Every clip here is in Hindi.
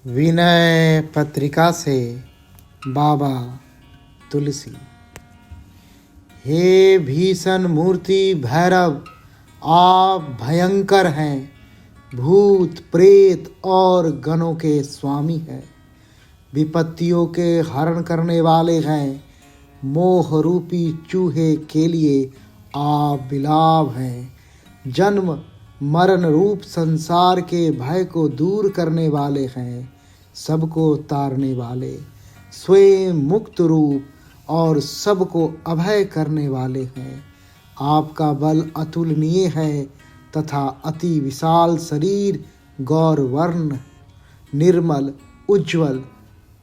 विनय पत्रिका से बाबा तुलसी। हे भीषण मूर्ति भैरव, आप भयंकर हैं, भूत प्रेत और गणों के स्वामी हैं, विपत्तियों के हरण करने वाले हैं, मोह रूपी चूहे के लिए आप बिलाव हैं, जन्म मरण रूप संसार के भय को दूर करने वाले हैं, सबको तारने वाले, स्वयं मुक्त रूप और सबको अभय करने वाले हैं। आपका बल अतुलनीय है तथा अति विशाल शरीर गौरवर्ण, निर्मल, उज्ज्वल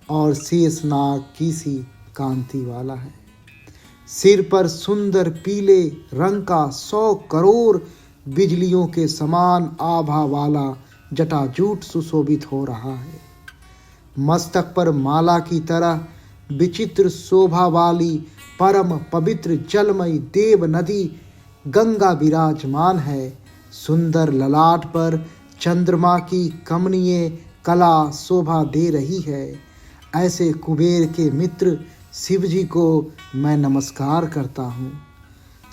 और शेषनाग की सी कांति वाला है। सिर पर सुंदर पीले रंग का 100 करोड़ बिजलियों के समान आभा वाला जटाजूट सुशोभित हो रहा है। मस्तक पर माला की तरह विचित्र शोभा वाली परम पवित्र जलमयी देव नदी गंगा विराजमान है। सुंदर ललाट पर चंद्रमा की कमनीय कला शोभा दे रही है। ऐसे कुबेर के मित्र शिव जी को मैं नमस्कार करता हूँ।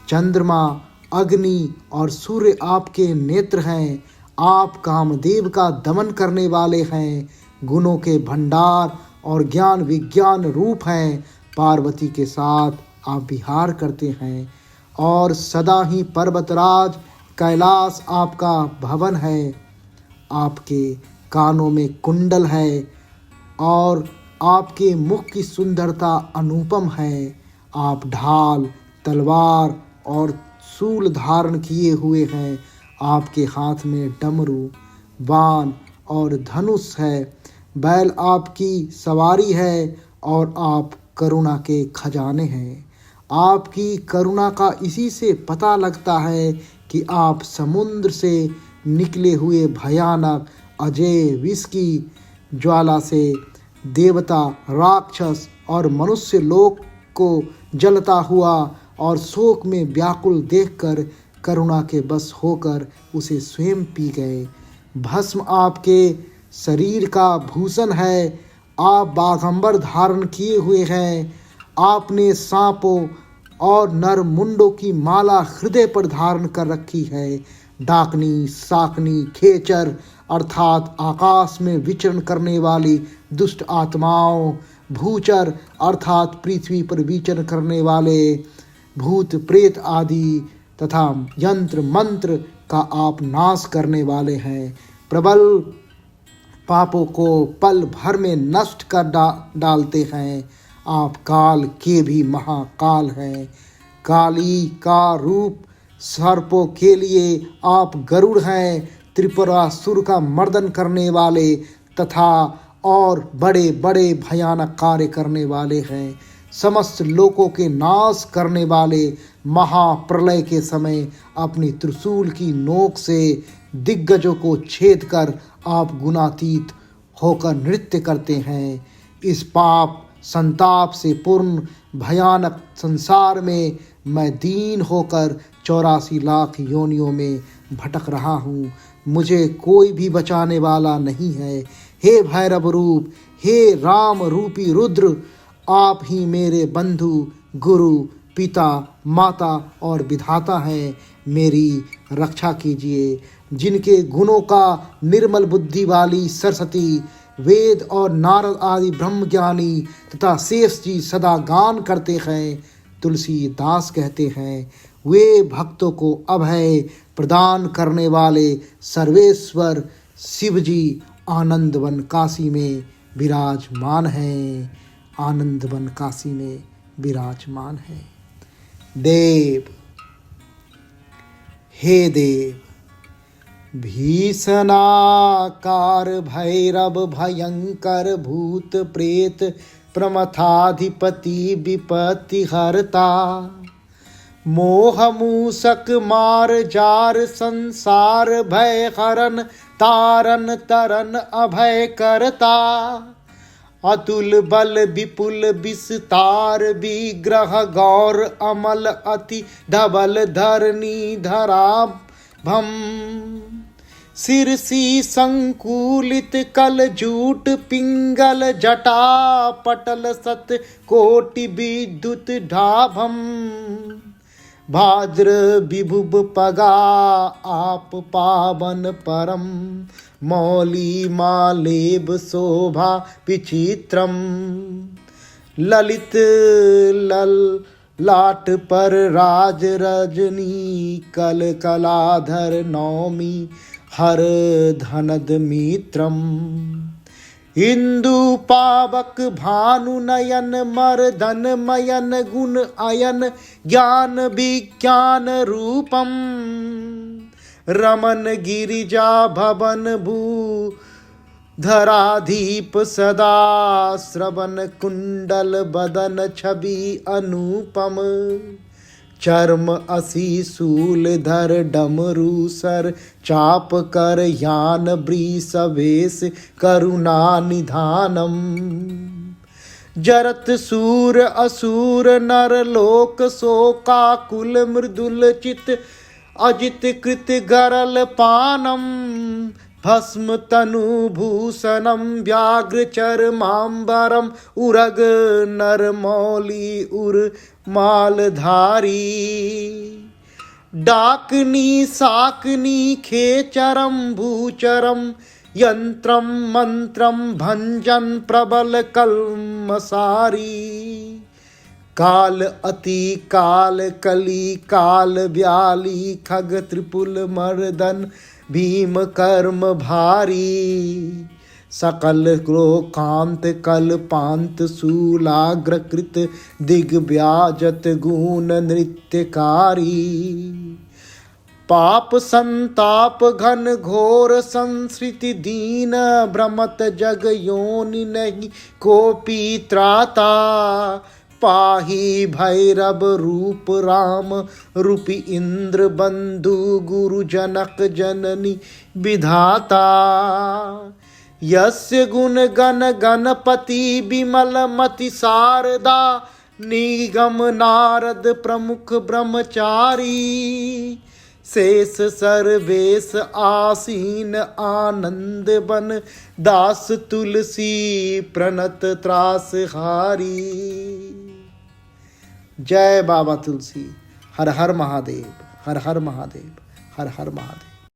चंद्रमा, अग्नि और सूर्य आपके नेत्र हैं। आप कामदेव का दमन करने वाले हैं, गुणों के भंडार और ज्ञान विज्ञान रूप हैं। पार्वती के साथ आप विहार करते हैं और सदा ही पर्वतराज कैलाश आपका भवन है। आपके कानों में कुंडल है और आपके मुख की सुंदरता अनुपम है। आप ढाल, तलवार और शूल धारण किए हुए हैं। आपके हाथ में डमरू, बाण और धनुष है। बैल आपकी सवारी है और आप करुणा के खजाने हैं। आपकी करुणा का इसी से पता लगता है कि आप समुद्र से निकले हुए भयानक अजय विष की ज्वाला से देवता, राक्षस और मनुष्य लोक को जलता हुआ और शोक में व्याकुल देखकर करुणा के बस होकर उसे स्वयं पी गए। भस्म आपके शरीर का भूषण है। आप बाघंबर धारण किए हुए हैं। आपने सांपों और नर मुंडों की माला हृदय पर धारण कर रखी है। डाकनी, साकनी, खेचर अर्थात आकाश में विचरण करने वाली दुष्ट आत्माओं, भूचर अर्थात पृथ्वी पर विचरण करने वाले भूत प्रेत आदि तथा यंत्र मंत्र का आप नाश करने वाले हैं। प्रबल पापों को पल भर में नष्ट कर डालते हैं। आप काल के भी महाकाल हैं। काली का रूप सर्पों के लिए आप गरुड़ हैं। त्रिपुरासुर का मर्दन करने वाले तथा और बड़े बड़े भयानक कार्य करने वाले हैं। समस्त लोकों के नाश करने वाले महाप्रलय के समय अपनी त्रिशूल की नोक से दिग्गजों को छेद कर आप गुणातीत होकर नृत्य करते हैं। इस पाप संताप से पूर्ण भयानक संसार में मैं दीन होकर 84 लाख योनियों में भटक रहा हूँ। मुझे कोई भी बचाने वाला नहीं है। हे भैरव रूप, हे राम रूपी रुद्र, आप ही मेरे बंधु, गुरु, पिता, माता और विधाता हैं। मेरी रक्षा कीजिए। जिनके गुणों का निर्मल बुद्धि वाली सरस्वती, वेद और नारद आदि ब्रह्मज्ञानी तथा शेष जी सदा गान करते हैं। तुलसीदास कहते हैं, वे भक्तों को अभय प्रदान करने वाले सर्वेश्वर शिव जी आनंदवन काशी में विराजमान हैं। आनंदवन काशी में विराजमान है। देव, हे देव, भीषणाकार भैरव भयंकर भूत प्रेत प्रमथाधिपति विपत्ति हरता, मोह मूसक मार जार संसार भय हरन तारन तरन अभय करता, अतुल बल विपुल विस्तार विग्रह गौर अमल अति धबल धरनी धरा भम, शिरसी संकुलित कल जूट पिंगल जटा पटल सत कोटि विद्युत ढाभम भाद्र विभुव पगा आप पावन परम मौली मालेब शोभा विचित्रम ललित लल लाट पर राज रजनी कल कलाधर नौमी हर धनद मित्रम हिंदू पावक भानु नयन मर्दन मयन गुण अयन ज्ञान विज्ञान रूपम रमन गिरिजा भवन भू धराधीप सदा श्रवण कुंडल बदन छवि अनुपम चर्म असी शूलधर डमरू सर चाप कर यान वृषवेश करुणा निधानम जरत सूर असुर नर लोक शोकाकुल मृदुल चित अजित कृत गरल पानम भस्म तनु भूषणम व्याघ्र चरमांबरम उरग नरमौली उर मालधारी डाकनी साकनी खेचरम भूचरम यंत्रम मंत्रम भंजन प्रबल कल्मसारी काल अति काल कली काल व्याली खग त्रिपुल मर्दन भीम कर्म भारी सकल क्रोकांत कल पांत शूलाग्र कृत दिग्व्याजत गुण नृत्यकारी पाप संताप घन घोर संस्कृति दीन भ्रमत जग योनि नहीं कोपी त्राता पाही भैरव रूप राम रूपी इंद्र बंधु गुरु जनक जननी विधाता यस्य गुण गण गणपति विमल मति शारदा निगम नारद प्रमुख ब्रह्मचारी शेष सर्वेश आसीन आनंद बन दास तुलसी प्रणत त्रास हारी। जय बाबा तुलसी। हर हर महादेव, हर हर महादेव, हर हर महादेव।